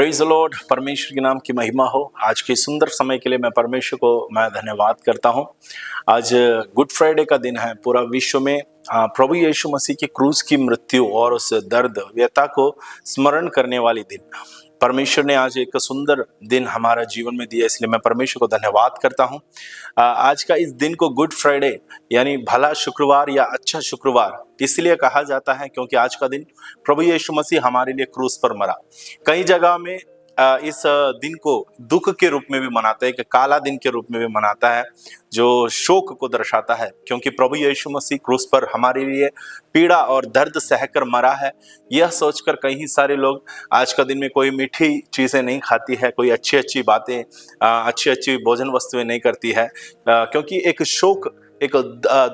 Praise the Lord. परमेश्वर के नाम की महिमा हो। आज के सुंदर समय के लिए मैं परमेश्वर को धन्यवाद करता हूं। आज गुड फ्राइडे का दिन है। पूरा विश्व में प्रभु यीशु मसीह की क्रूस की मृत्यु और उस दर्द व्यथा को स्मरण करने वाली दिन। परमेश्वर ने आज एक सुंदर दिन हमारा जीवन में दिया, इसलिए मैं परमेश्वर को धन्यवाद करता हूं। आज का इस दिन को गुड फ्राइडे यानी भला शुक्रवार या अच्छा शुक्रवार इसलिए कहा जाता है क्योंकि आज का दिन प्रभु यीशु मसीह हमारे लिए क्रूस पर मरा। कई जगह में इस दिन को दुख के रूप में भी मनाते हैं, कि काला दिन के रूप में भी मनाता है, जो शोक को दर्शाता है, क्योंकि प्रभु यीशु मसीह क्रूस पर हमारे लिए पीड़ा और दर्द सहकर मरा है। यह सोचकर कई सारे लोग आज का दिन में कोई मीठी चीजें नहीं खाती है, कोई अच्छी अच्छी बातें, अच्छी अच्छी भोजन वस्तुएं नहीं करती है, क्योंकि एक शोक, एक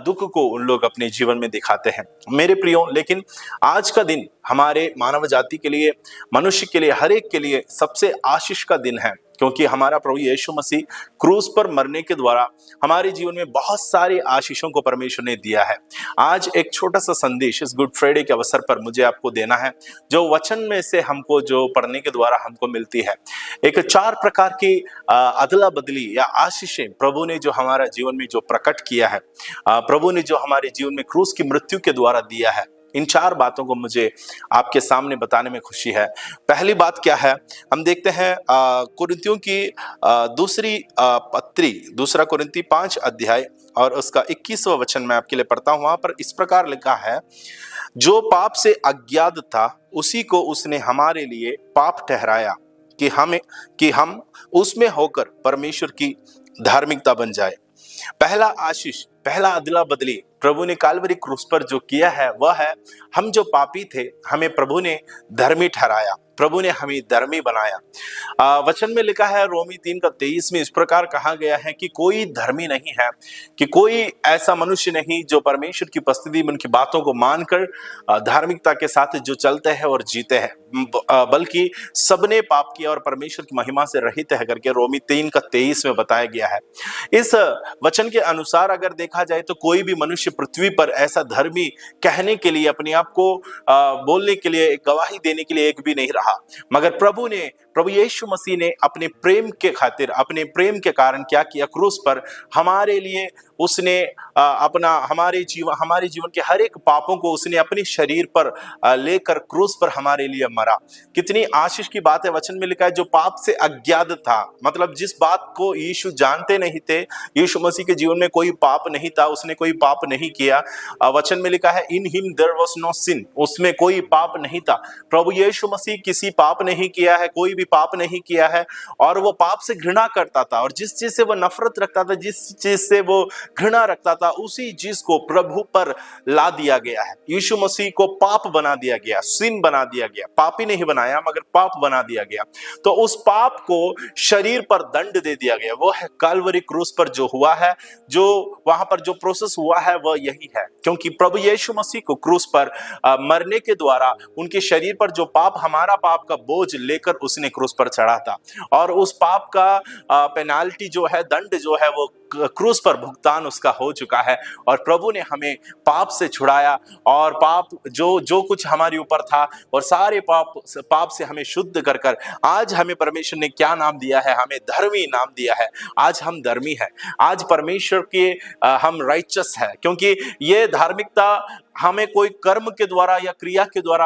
दुख को उन लोग अपने जीवन में दिखाते हैं। मेरे प्रियो, लेकिन आज का दिन हमारे मानव जाति के लिए, मनुष्य के लिए, हर एक के लिए सबसे आशीष का दिन है, क्योंकि हमारा प्रभु यीशु मसीह क्रूस पर मरने के द्वारा हमारे जीवन में बहुत सारे आशीषों को परमेश्वर ने दिया है। आज एक छोटा सा संदेश इस गुड फ्राइडे के अवसर पर मुझे आपको देना है, जो वचन में से हमको, जो पढ़ने के द्वारा हमको मिलती है। एक 4 प्रकार की अदला बदली या आशीषें प्रभु ने जो हमारा जीवन में जो प्रकट किया है, प्रभु ने जो हमारे जीवन में क्रूस की मृत्यु के द्वारा दिया है, इन 4 बातों को मुझे आपके सामने बताने में खुशी है। पहली बात क्या है, हम देखते हैं कुरिन्थियों की दूसरी पत्री, 2 कुरिन्थी 5 अध्याय और उसका 21वां वचन मैं आपके लिए पढ़ता हूं। वहां पर इस प्रकार लिखा है, जो पाप से अज्ञात था उसी को उसने हमारे लिए पाप ठहराया कि हम उसमें होकर परमेश्वर की धार्मिकता बन जाए। पहला आशीष, पहला अदला बदली प्रभु ने काल्वरी क्रूस पर जो किया है वह है, हम जो पापी थे हमें प्रभु ने धर्मी ठहराया, प्रभु ने हमें धर्मी बनाया। वचन में लिखा है रोमी 3:23 में इस प्रकार कहा गया है कि कोई धर्मी नहीं है, कि कोई ऐसा मनुष्य नहीं जो परमेश्वर की उपस्थिति में उनकी बातों को मानकर धार्मिकता के साथ जो चलते हैं और जीते हैं, बल्कि सबने पाप किया और परमेश्वर की महिमा से रहित है करके रोमी 3:23 में बताया गया है। इस वचन के अनुसार अगर देखा जाए तो कोई भी मनुष्य पृथ्वी पर ऐसा धर्मी कहने के लिए, अपने आप को बोलने के लिए, गवाही देने के लिए एक भी नहीं रहा, मगर प्रभु यीशु मसीह ने अपने प्रेम के खातिर, अपने प्रेम के कारण क्या किया, क्रूस पर हमारे लिए उसने हमारे जीवन के हर एक पापों को उसने अपने शरीर पर लेकर क्रूस पर हमारे लिए मरा। कितनी आशीष की बात है। वचन में लिखा है, जो पाप से अज्ञात था, मतलब जिस बात को यीशु जानते नहीं थे, यीशु मसीह के जीवन में कोई पाप नहीं था, उसने कोई पाप नहीं किया। वचन में लिखा है, in him there was no sin, उसमें कोई पाप नहीं था। प्रभु यीशु मसीह किसी पाप नहीं किया है, कोई भी पाप नहीं किया है, और वो पाप से घृणा करता था, और जिस चीज से वो नफरत रखता था, जिस चीज से वो घृणा रखता था, उसी चीज को प्रभु पर ला दिया गया है। यीशु मसीह को पाप बना दिया गया, सिन बना दिया गया। पापी नहीं बनाया मगर पाप बना दिया गया। तो उस पाप को शरीर पर दंड दे दिया गया। वो है काल्वरी क्रूस पर जो हुआ है, जो वहां पर जो प्रोसेस हुआ है वह यही है, क्योंकि प्रभु यीशु मसीह को क्रूस पर मरने के द्वारा उनके शरीर पर जो पाप, हमारा पाप का बोझ लेकर उसने क्रूस पर चढ़ा था, और उस पाप का पेनाल्टी जो है, दंड जो है, वो क्रूस पर भुगतान उसका हो चुका है। और प्रभु ने हमें पाप से छुड़ाया, और पाप जो कुछ हमारे ऊपर था, और सारे पाप से हमें शुद्ध कर कर आज हमें परमेश्वर ने क्या नाम दिया है, हमें धर्मी नाम दिया है। आज हम धर्मी हैं, आज परमेश्वर के हम राइचस है, क्योंकि ये धार्मिकता हमें कोई कर्म के द्वारा या क्रिया के द्वारा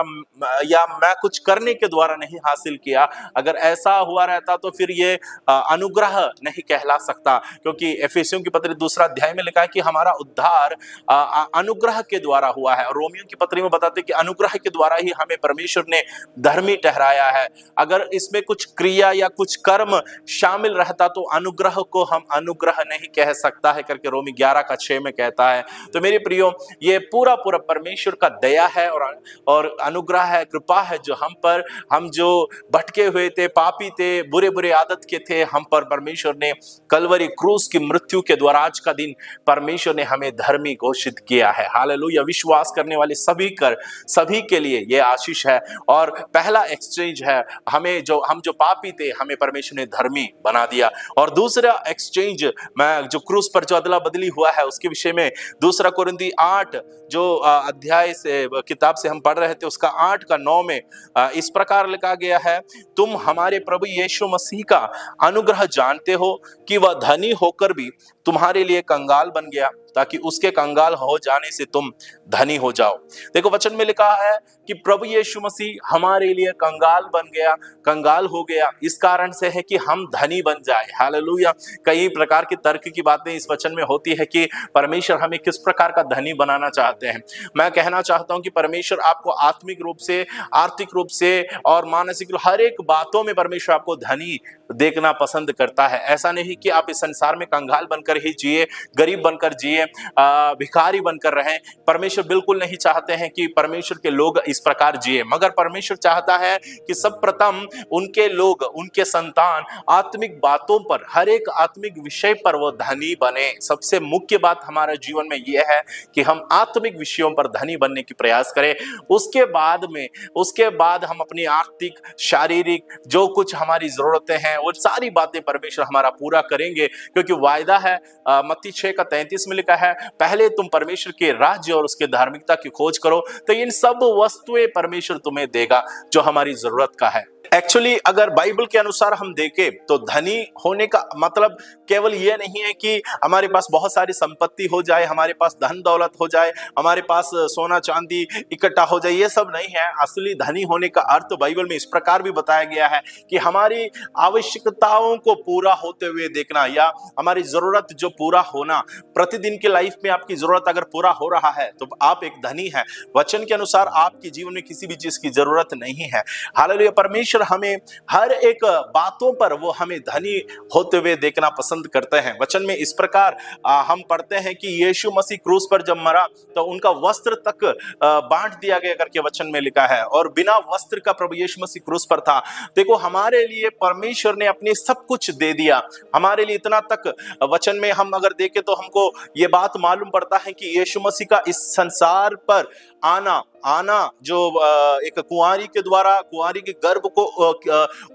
या मैं कुछ करने के द्वारा नहीं हासिल किया। अगर ऐसा हुआ रहता तो फिर ये अनुग्रह नहीं कहला सकता, क्योंकि एफेसियों की पत्री 2 अध्याय में लिखा है कि हमारा उद्धार अनुग्रह के द्वारा हुआ है। और रोमियों की पत्री में बताते कि अनुग्रह के द्वारा ही हमें परमेश्वर ने धर्मी ठहराया है। अगर इसमें कुछ क्रिया या कुछ कर्म शामिल रहता तो अनुग्रह को हम अनुग्रह नहीं कह सकता है करके रोमी 11:6 में कहता है। तो मेरे प्रियो, ये पूरा परमेश्वर का दया है और अनुग्रह है, कृपा है, जो हम जो भटके हुए थे, पापी थे, बुरे आदत के थे, हम पर परमेश्वर ने कलवरी क्रूस की मृत्यु के द्वारा आज का दिन परमेश्वर ने हमें धर्मी घोषित किया है। हालेलुया। विश्वास करने वाले सभी के लिए ये आशीष है। और पहला एक्सचेंज है, हम जो पापी थे हमें परमेश्वर ने धर्मी बना दिया। और दूसरा एक्सचेंज, मैं जो क्रूस पर जो अदला बदली हुआ है उसके विषय में 2 कुरिन्थी 8 जो अध्याय से किताब से हम पढ़ रहे थे उसका 8 का 9 में इस प्रकार लिखा गया है, तुम हमारे प्रभु यीशु मसीह का अनुग्रह जानते हो कि वह धनी होकर भी तुम्हारे लिए कंगाल बन गया ताकि उसके कंगाल हो जाने से तुम धनी हो जाओ। देखो वचन में लिखा है कि प्रभु यीशु मसीह हमारे लिए कंगाल बन गया, कंगाल हो गया, इस कारण से है कि हम धनी बन जाए। हालेलुया। कई प्रकार की तर्क की बातें इस वचन में होती है कि परमेश्वर हमें किस प्रकार का धनी बनाना चाहते हैं। मैं कहना चाहता हूं कि परमेश्वर आपको आत्मिक रूप से, आर्थिक रूप से और मानसिक हर एक बातों में परमेश्वर आपको धनी देखना पसंद करता है। ऐसा नहीं कि आप इस संसार में कंगाल बनकर ही जिए, गरीब बनकर जिए, भिखारी बनकर रहें। परमेश्वर बिल्कुल नहीं चाहते हैं कि परमेश्वर के लोग इस प्रकार जिए, मगर परमेश्वर चाहता है कि सब प्रथम उनके लोग, उनके संतान आत्मिक बातों पर, हर एक आत्मिक विषय पर वो धनी बने। सबसे मुख्य बात हमारे जीवन में यह है कि हम आत्मिक विषयों पर धनी बनने की प्रयास करें। उसके बाद हम अपनी आर्थिक, शारीरिक जो कुछ हमारी जरूरतें हैं वो सारी बातें परमेश्वर हमारा पूरा करेंगे, क्योंकि वायदा है मत्ती 6 का 33 में लिखा है, पहले तुम परमेश्वर के राज्य और उसके धार्मिकता की खोज करो तो इन सब वस्तुएं परमेश्वर तुम्हें देगा जो हमारी जरूरत का है। एक्चुअली अगर बाइबल के अनुसार हम देखें तो धनी होने का मतलब केवल यह नहीं है कि हमारे पास बहुत सारी संपत्ति हो जाए, हमारे पास धन दौलत हो जाए, हमारे पास सोना चांदी इकट्ठा हो जाए, ये सब नहीं है। असली धनी होने का अर्थ बाइबल में इस प्रकार भी बताया गया है कि हमारी आवश्यकताओं को पूरा होते हुए देखना, या हमारी जरूरत जो पूरा होना, प्रतिदिन की लाइफ में आपकी जरूरत अगर पूरा हो रहा है तो आप एक धनी है। वचन के अनुसार आपके जीवन में किसी भी चीज की जरूरत नहीं है। हालेलुया। परमेश्वर हमें हर एक बातों पर वो हमें धनी होते हुए देखना पसंद करते हैं। वचन में इस प्रकार हम पढ़ते हैं कि यीशु मसीह क्रूस पर जब मरा तो उनका वस्त्र तक बांट दिया गया करके वचन में लिखा है, और बिना वस्त्र का प्रभु यीशु मसीह क्रूस पर था। देखो हमारे लिए परमेश्वर ने अपने सब कुछ दे दिया, हमारे लिए इतना तक वचन में हम अगर देखें तो हमको ये बात मालूम पड़ता है कि यीशु मसीह का इस संसार पर आना जो एक कुंवारी के द्वारा, कुंवारी के गर्भ को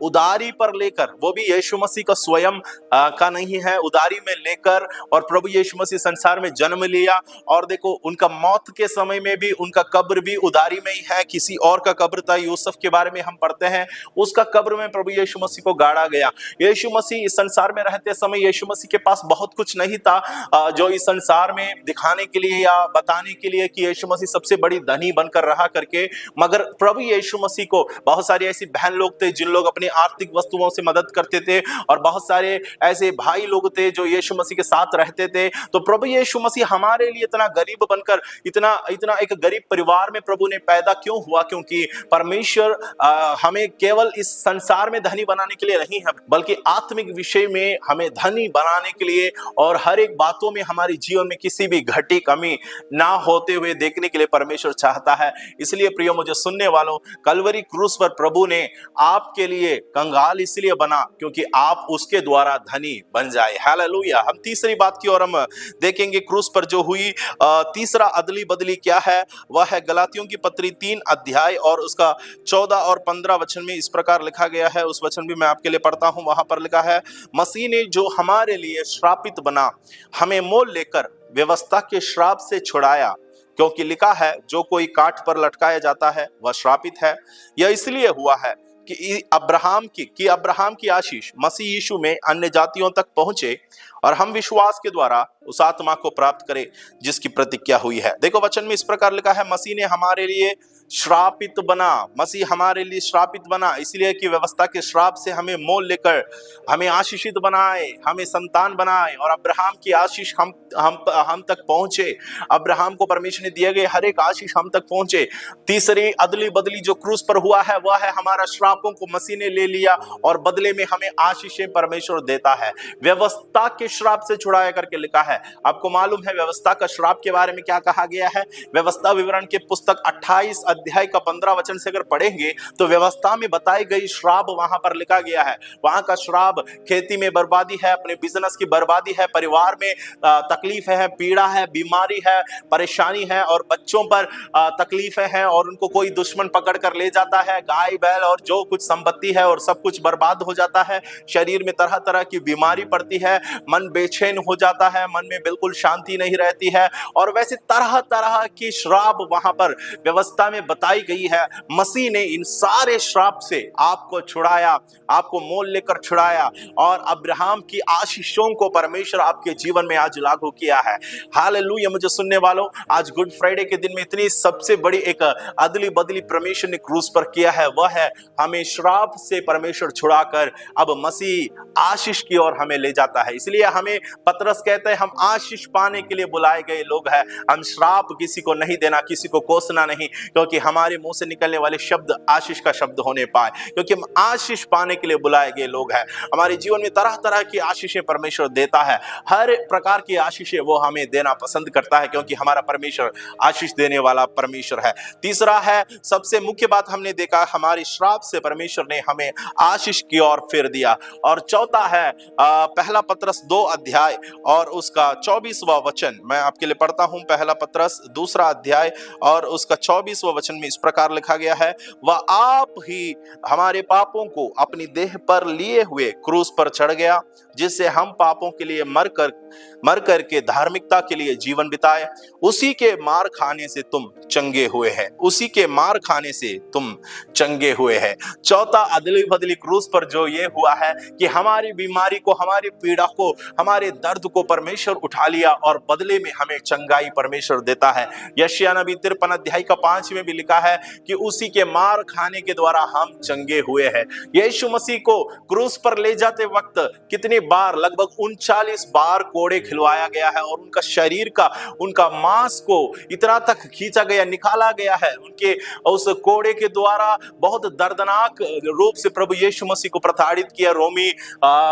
उदारी पर लेकर, वो भी यीशु मसीह का स्वयं का नहीं है, उदारी में लेकर और प्रभु यीशु मसीह संसार में जन्म लिया। और देखो उनका मौत के समय में भी उनका कब्र भी उदारी में ही है, किसी और का कब्र था। यूसुफ के बारे में हम पढ़ते हैं, उसका कब्र में प्रभु यीशु मसीह को गाड़ा गया। यीशु मसीह इस संसार में रहते समय यीशु मसीह के पास बहुत कुछ नहीं था जो इस संसार में दिखाने के लिए या बताने के लिए कि यीशु मसीह सबसे बड़ी धनी बनकर रहा करके, मगर प्रभु यीशु मसीह को बहुत सारी ऐसी बहन लोग थे जिन लोग अपनी आर्थिक वस्तुओं से मदद करते थे, और बहुत सारे ऐसे भाई लोग थे जो यीशु मसीह के साथ रहते थे। तो प्रभु यीशु मसीह हमारे लिए इतना गरीब बनकर, इतना एक गरीब परिवार में प्रभु ने पैदा क्यों हुआ? क्योंकि परमेश्वर हमें केवल इस संसार में धनी बनाने के लिए नहीं है, बल्कि आत्मिक विषय में हमें धनी बनाने के लिए, और हर एक बातों में हमारे जीवन में किसी भी घटी कमी ना होते हुए देखने के लिए परमेश्वर चाहता है। इसलिए प्रियो मुझे सुनने वालों, कलवरी क्रूस पर प्रभु ने आपके लिए कंगाल इसलिए बना क्योंकि आप उसके द्वारा धनी बन जाए। हालेलुया। हम तीसरी बात की ओर हम देखेंगे, क्रूस पर जो हुई तीसरा अदली बदली क्या है, वह है गलातियों की पत्री 3 अध्याय और उसका 14 और 15 वचन में इस प्रकार लिखा गया है। उस वचन भी मैं आपके लिए पढ़ता हूं। वहां पर लिखा है, मसीह ने जो हमारे लिए श्रापित बना, हमें मोल लेकर व्यवस्था के श्राप से छुड़ाया, क्योंकि लिखा है, जो कोई काठ पर लटकाया जाता है वह श्रापित है। यह इसलिए हुआ है कि अब्राहम की आशीष मसीह यीशु में अन्य जातियों तक पहुंचे और हम विश्वास के द्वारा उस आत्मा को प्राप्त करें जिसकी प्रतिज्ञा हुई है। देखो वचन में इस प्रकार लिखा है, मसीह ने हमारे लिए श्रापित बना, मसीह हमारे लिए श्रापित बना इसलिए कि व्यवस्था के श्राप से हमें मोल लेकर हमें आशीषित बनाए, हमें संतान बनाए, और अब्राहम की आशीष हम तक पहुंचे। अब्राहम को परमेश्वर ने दिए गए हर एक आशीष हम तक पहुंचे। तीसरी अदली बदली जो क्रूस पर हुआ है वह है हमारा श्रापों को मसीह ने ले लिया और बदले में हमें आशीषें परमेश्वर देता है। व्यवस्था के श्राप से छुड़ाया करके लिखा है। आपको मालूम है व्यवस्था का श्राप के बारे में क्या कहा गया है? व्यवस्था विवरण के पुस्तक 28 अध्याय का 15 वचन से अगर पढ़ेंगे तो व्यवस्था में बताई गई श्राप वहां पर लिखा गया है। वहां का श्राप खेती में बर्बादी है, अपने बिजनेस की बर्बादी है, परिवार में तकलीफ है, पीड़ा है, बीमारी है, परेशानी है, और बच्चों पर तकलीफें हैं और उनको कोई दुश्मन पकड़ कर ले जाता है। गाय बैल और जो कुछ संपत्ति है और सब कुछ बर्बाद हो जाता है। शरीर में तरह तरह की बीमारी पड़ती है, मन मन बेचैन हो जाता है, मन में बिल्कुल शांति नहीं रहती है। और वैसे तरह तरह की श्राप वहां पर व्यवस्था में बताई गई है। मसीह ने इन सारे श्राप से आपको छुड़ाया, आपको मोल लेकर छुड़ाया, और अब्राहम की आशीषों को परमेश्वर आपके जीवन में आज लागू किया है। हालेलुया। मुझे सुनने वालों, आज गुड फ्राइडे के दिन में इतनी सबसे बड़ी एक अदली बदली परमेश्वर ने क्रूस पर किया है, वह है हमें श्राप से परमेश्वर छुड़ाकर अब मसीह आशीष की ओर हमें ले जाता है। इसलिए हमें पतरस कहते हैं हम आशीष पाने के लिए बुलाए गए लोग हैं। हम श्राप किसी को नहीं देना, किसी को कोसना नहीं, क्योंकि हमारे मुंह से निकलने वाले शब्द आशीष का शब्द होने पाए, क्योंकि हम आशीष पाने के लिए बुलाए गए लोग हैं। हमारे जीवन में तरह तरह की आशीषें परमेश्वर देता है, हर प्रकार की आशीषें वो हमें देना पसंद करता है, क्योंकि हमारा परमेश्वर आशीष देने वाला परमेश्वर है। तीसरा है, सबसे मुख्य बात हमने देखा, हमारे श्राप से परमेश्वर ने हमें आशीष की ओर फेर दिया। और चौथा है पहला पतरस 2 अध्याय और उसका 24वां वचन मैं आपके लिए पढ़ता हूं। पहला पतरस 2 अध्याय और उसका 24वां वचन में इस प्रकार लिखा गया है, वह आप ही हमारे पापों को अपनी देह पर लिए हुए क्रूस पर चढ़ गया, जिससे हम पापों के लिए मर कर के धार्मिकता के लिए जीवन बिताए। उसी के मार खाने से तुम चंगे हुए हैं, उसी के मार खाने से तुम चंगे हुए हैं। चौथा अदली बदली क्रूस पर जो ये हुआ है कि हमारी बीमारी को, हमारी पीड़ा को, हमारे दर्द को परमेश्वर उठा लिया और बदले में हमें चंगाई परमेश्वर देता है। यशायाह नबी 53 अध्याय का 5 में भी लिखा है कि उसी के मार खाने के द्वारा हम चंगे हुए हैं। यीशु मसीह को क्रूस पर ले जाते वक्त कितनी बार, लगभग 39 बार कोड़े खिलवाया गया है, और उनका शरीर का, उनका मांस को इतना तक खींचा गया, निकाला गया है। उनके उस कोड़े के द्वारा बहुत दर्दनाक रूप से प्रभु यीशु मसीह को प्रताड़ित किया रोमी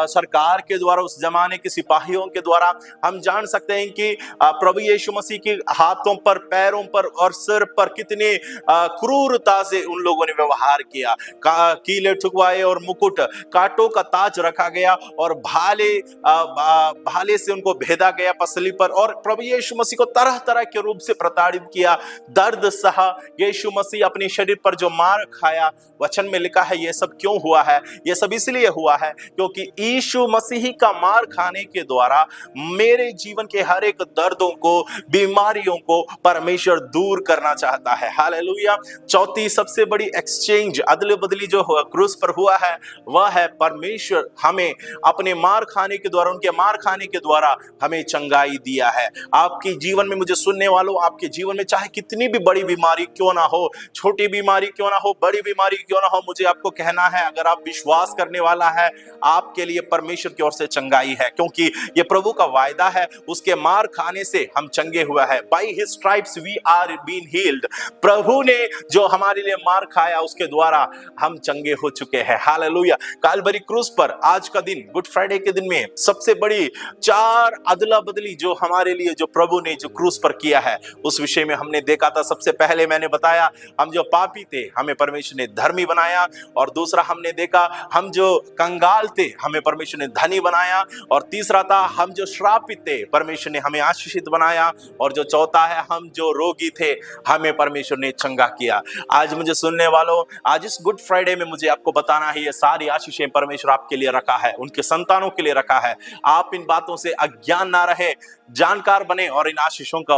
सरकार के द्वारा, उस जमाने के सिपाहियों के द्वारा। हम जान सकते हैं कि प्रभु यीशु मसीह के हाथों पर, पैरों पर और सिर पर कितने क्रूरता से उन लोगों ने व्यवहार किया। कीले ठुकवाए और मुकुट, कांटों का ताज रखा गया और भाले से उनको भेदा गया पसली पर, और प्रभु यीशु मसीह को तरह तरह के रूप से प्रताड़ित किया, दर्द सहा। यीशु मसीह अपने शरीर पर जो मार खाया, वचन में लिखा है ये सब क्यों हुआ है? ये सब इसलिए हुआ है क्योंकि यीशु मसीह का मार खाने के द्वारा मेरे जीवन के हर एक दर्दों को, बीमारियों को परमेश्वर दूर करना चाहता है। हालेलुया। चौथी सबसे बड़ी एक्सचेंज, अदले बदली जो क्रूस पर हुआ है, वह है परमेश्वर हमें अपने मार खाने के द्वारा, उनके मार खाने के द्वारा हमें चंगाई दिया है। आपके जीवन में, मुझे सुनने वालों, आपके जीवन में चाहे कितनी भी बड़ी बीमारी क्यों ना हो, छोटी बीमारी क्यों ना हो, बड़ी बीमारी क्यों ना हो, मुझे आपको कहना है, अगर आप विश्वास करने वाला है, आपके लिए परमेश्वर की ओर से चंगाई है, क्योंकि ये प्रभु का वायदा है। उसके मार खाने से हम चंगे हुए हैं। By his stripes we are been healed. प्रभु ने जो हमारे लिए मार खाया, उसके द्वारा हम चंगे हो चुके हैं। हालेलुया। कालवरी क्रूस पर आज का दिन, गुड फ्राइडे के दिन में सबसे बड़ी 4 अदला बदली जो हमारे लिए, जो प्रभु ने जो क्रूस पर किया है, उस विषय में हमने देखा था। सबसे पहले मैंने बताया, हम जो पापी थे हमें परमेश्वर ने धर्मी बनाया, और दूसरा हमने देखा, हम जो कंगाल थे हमें परमेश्वर ने धनी बनाया, और तीसरा था, हम जो श्रापित थे परमेश्वर ने हमें आशीषित बनाया, और जो चौथा है, हम जो रोगी थे हमें परमेश्वर ने चंगा किया। आज मुझे सुनने वालों, आज इस गुड फ्राइडे में मुझे आपको बताना है, ये सारी आशीषें परमेश्वर आपके लिए रखा है, उनके संतानों के लिए रखा है। आप इन बातों से अज्ञान ना रहे, जानकार बने और इन आशीषों का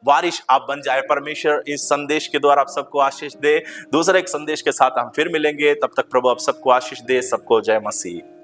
वारिश आप बन जाए। परमेश्वर इस संदेश के द्वारा आप सबको आशीष दे। दूसरे एक संदेश के साथ हम फिर मिलेंगे, तब तक प्रभु आप सबको आशीष दे। सबको जय मसीह।